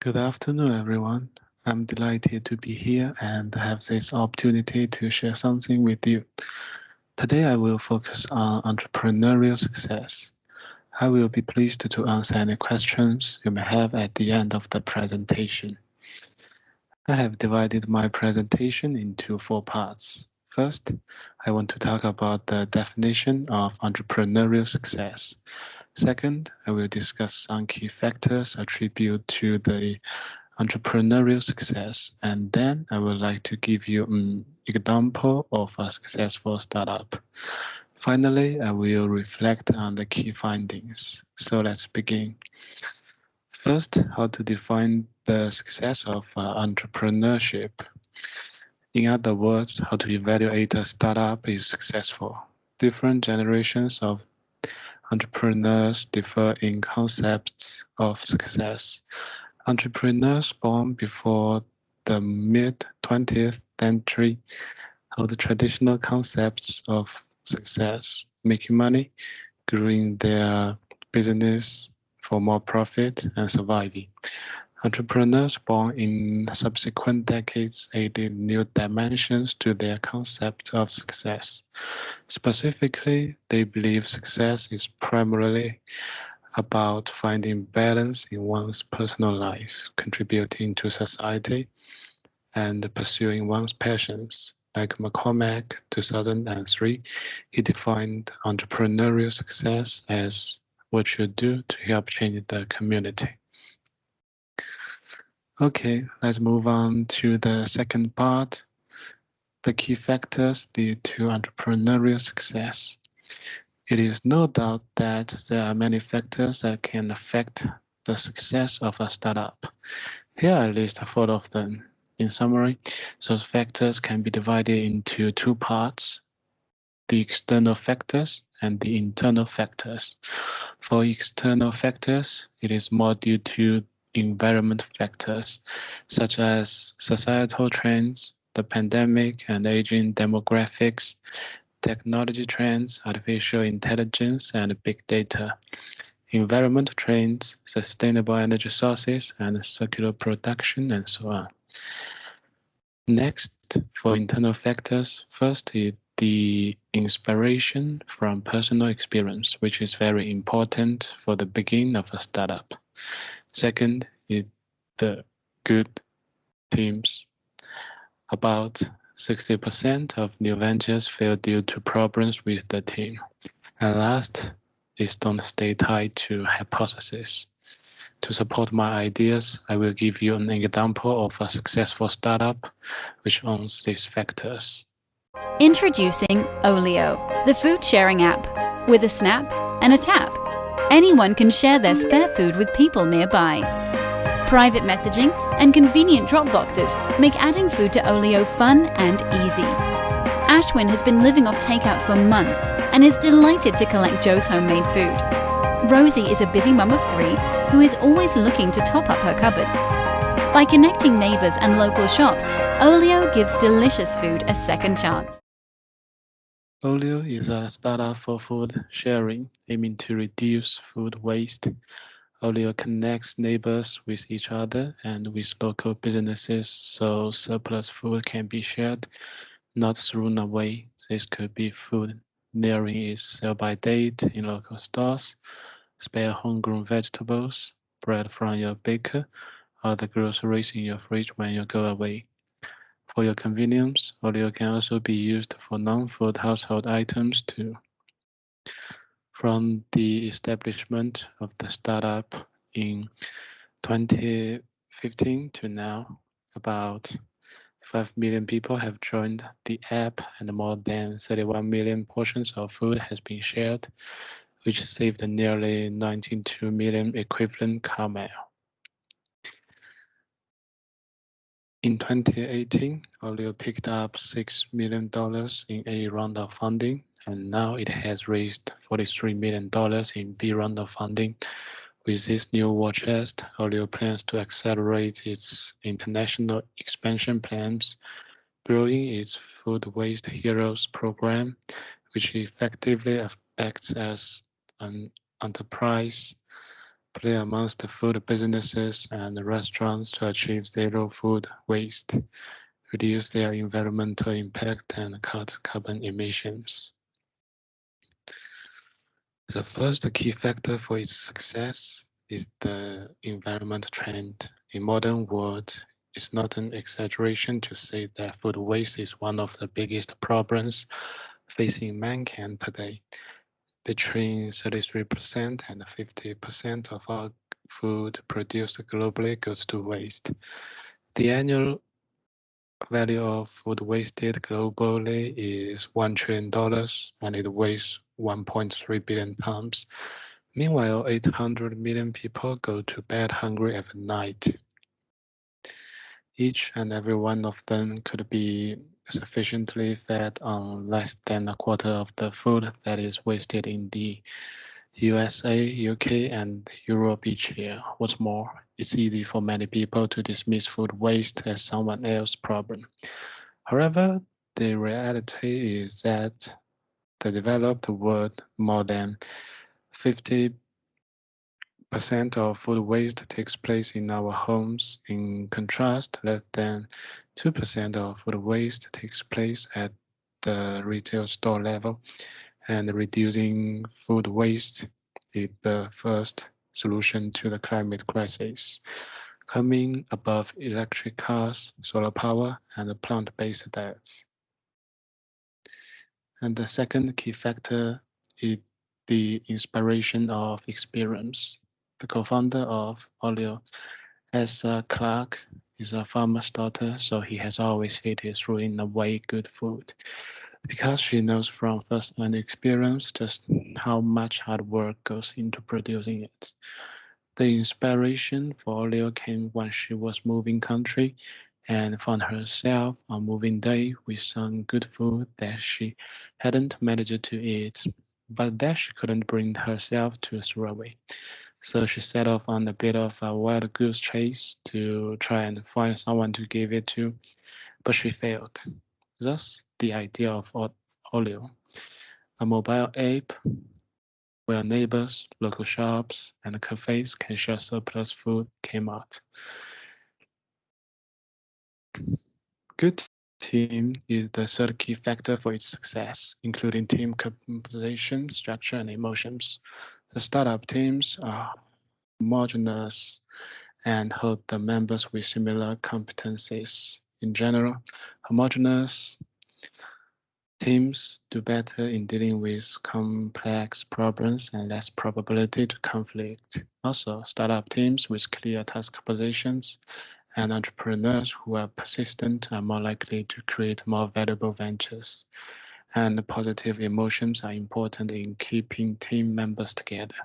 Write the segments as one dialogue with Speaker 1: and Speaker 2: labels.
Speaker 1: Good afternoon, everyone. I'm delighted to be here and have this opportunity to share something with you. Today, I will focus on entrepreneurial success. I will be pleased to answer any questions you may have at the end of the presentation. I have divided my presentation into 4 parts. First, I want to talk about the definition of entrepreneurial success. Second, I will discuss some key factors attributed to the entrepreneurial success, and then I would like to give you an example of a successful startup. Finally, I will reflect on the key findings. So let's begin. First, how to define the success of entrepreneurship. In other words, how to evaluate a startup is successful. Different generations of entrepreneurs differ in concepts of success. Entrepreneurs born before the mid-20th century hold traditional concepts of success, making money, growing their business for more profit, and surviving. Entrepreneurs born in subsequent decades added new dimensions to their concept of success. Specifically, they believe success is primarily about finding balance in one's personal life, contributing to society, and pursuing one's passions. Like McCormack, 2003, he defined entrepreneurial success as what you do to help change the community. Okay, let's move on to the second part. The key factors lead to entrepreneurial success. It is no doubt that there are many factors that can affect the success of a startup. Here I list 4 of them. In summary, those factors can be divided into 2 parts, the external factors and the internal factors. For external factors, it is more due to environment factors, such as societal trends, the pandemic and aging demographics, technology trends, artificial intelligence, and big data, environment trends, sustainable energy sources, and circular production, and so on. Next, for internal factors, first is the inspiration from personal experience, which is very important for the beginning of a startup. Second is the good teams. About 60% of new ventures fail due to problems with the team. And last is don't stay tied to hypotheses. To support my ideas, I will give you an example of a successful startup which owns these factors.
Speaker 2: Introducing Olio, the food sharing app. With a snap and a tap, anyone can share their spare food with people nearby. Private messaging and convenient drop boxes make adding food to Olio fun and easy. Ashwin has been living off takeout for months and is delighted to collect Joe's homemade food. Rosie is a busy mum of 3 who is always looking to top up her cupboards. By connecting neighbours and local shops, Olio gives delicious food a second chance.
Speaker 1: Olio is a startup for food sharing, aiming to reduce food waste. Olio connects neighbors with each other and with local businesses so surplus food can be shared, not thrown away. This could be food nearing its sell-by date in local stores, spare homegrown vegetables, bread from your baker, or the groceries in your fridge when you go away. For your convenience, Olio can also be used for non-food household items too. From the establishment of the startup in 2015 to now, about 5 million people have joined the app and more than 31 million portions of food has been shared, which saved nearly 92 million equivalent car mile. In 2018, Olio picked up $6 million in A round of funding, and now it has raised $43 million in B round of funding. With this new war chest, Olio plans to accelerate its international expansion plans, growing its Food Waste Heroes program, which effectively acts as an enterprise play amongst the food businesses and restaurants to achieve zero food waste, reduce their environmental impact, and cut carbon emissions. The first key factor for its success is the environmental trend. In modern world, it's not an exaggeration to say that food waste is one of the biggest problems facing mankind today. Between 33% and 50% of our food produced globally goes to waste. The annual value of food wasted globally is $1 trillion and it weighs 1.3 billion pounds. Meanwhile, 800 million people go to bed hungry every night. Each and every one of them could be sufficiently fed on less than a quarter of the food that is wasted in the USA, UK, and Europe each year. What's more, it's easy for many people to dismiss food waste as someone else's problem. However, the reality is that the developed world, more than 50% of food waste takes place in our homes. In contrast, less than 2% of food waste takes place at the retail store level, and reducing food waste is the first solution to the climate crisis, coming above electric cars, solar power, and plant-based diets. And the second key factor is the inspiration of experience. The co-founder of Olio, Asa Clark, is a farmer's daughter, so he has always hated throwing away good food, because she knows from first-hand experience just how much hard work goes into producing it. The inspiration for Olio came when she was moving country and found herself on moving day with some good food that she hadn't managed to eat, but that she couldn't bring herself to throw away. So she set off on a bit of a wild goose chase to try and find someone to give it to, but she failed. Thus, the idea of Olio, a mobile app where neighbors, local shops, and cafes can share surplus food, came out. Good team is the third key factor for its success, including team composition, structure, and emotions. The startup teams are homogeneous and hold the members with similar competencies. In general, homogeneous teams do better in dealing with complex problems and less probability to conflict. Also, startup teams with clear task positions and entrepreneurs who are persistent are more likely to create more valuable ventures. And positive emotions are important in keeping team members together.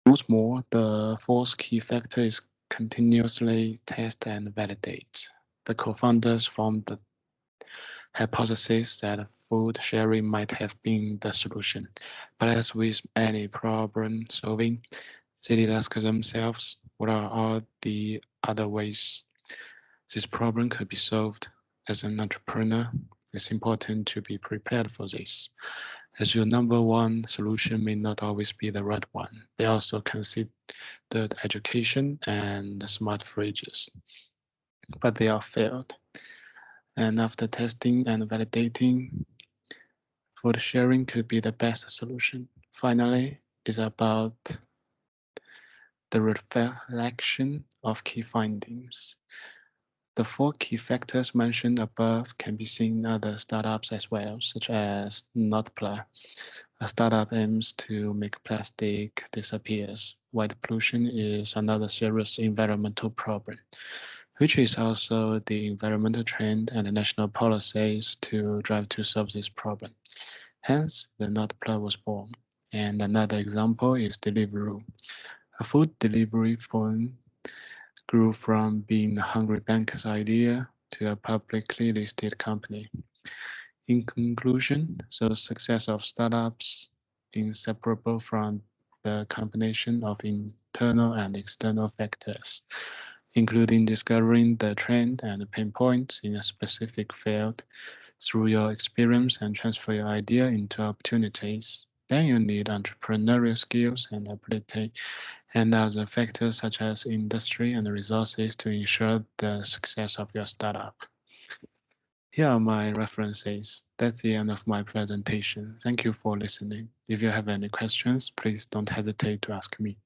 Speaker 1: What's more, the fourth key factor is continuously test and validate. The co-founders formed the hypothesis that food sharing might have been the solution. But as with any problem solving, they did ask themselves, what are all the other ways this problem could be solved? As an entrepreneur, it's important to be prepared for this, as your number one solution may not always be the right one. They also considered education and smart fridges, but they all failed. And after testing and validating, food sharing could be the best solution. Finally, it's about the reflection of key findings. The four key factors mentioned above can be seen in other startups as well, such as Notpla. A startup aims to make plastic disappear. White pollution is another serious environmental problem, which is also the environmental trend and the national policies to drive to solve this problem. Hence, the Notpla was born. And another example is Deliveroo. A food delivery phone grew from being a hungry banker's idea to a publicly listed company. In conclusion, the success of startups is inseparable from the combination of internal and external factors, including discovering the trend and pain points in a specific field through your experience and transfer your idea into opportunities. Then you need entrepreneurial skills and ability, and other factors such as industry and resources to ensure the success of your startup. Here are my references. That's the end of my presentation. Thank you for listening. If you have any questions, please don't hesitate to ask me.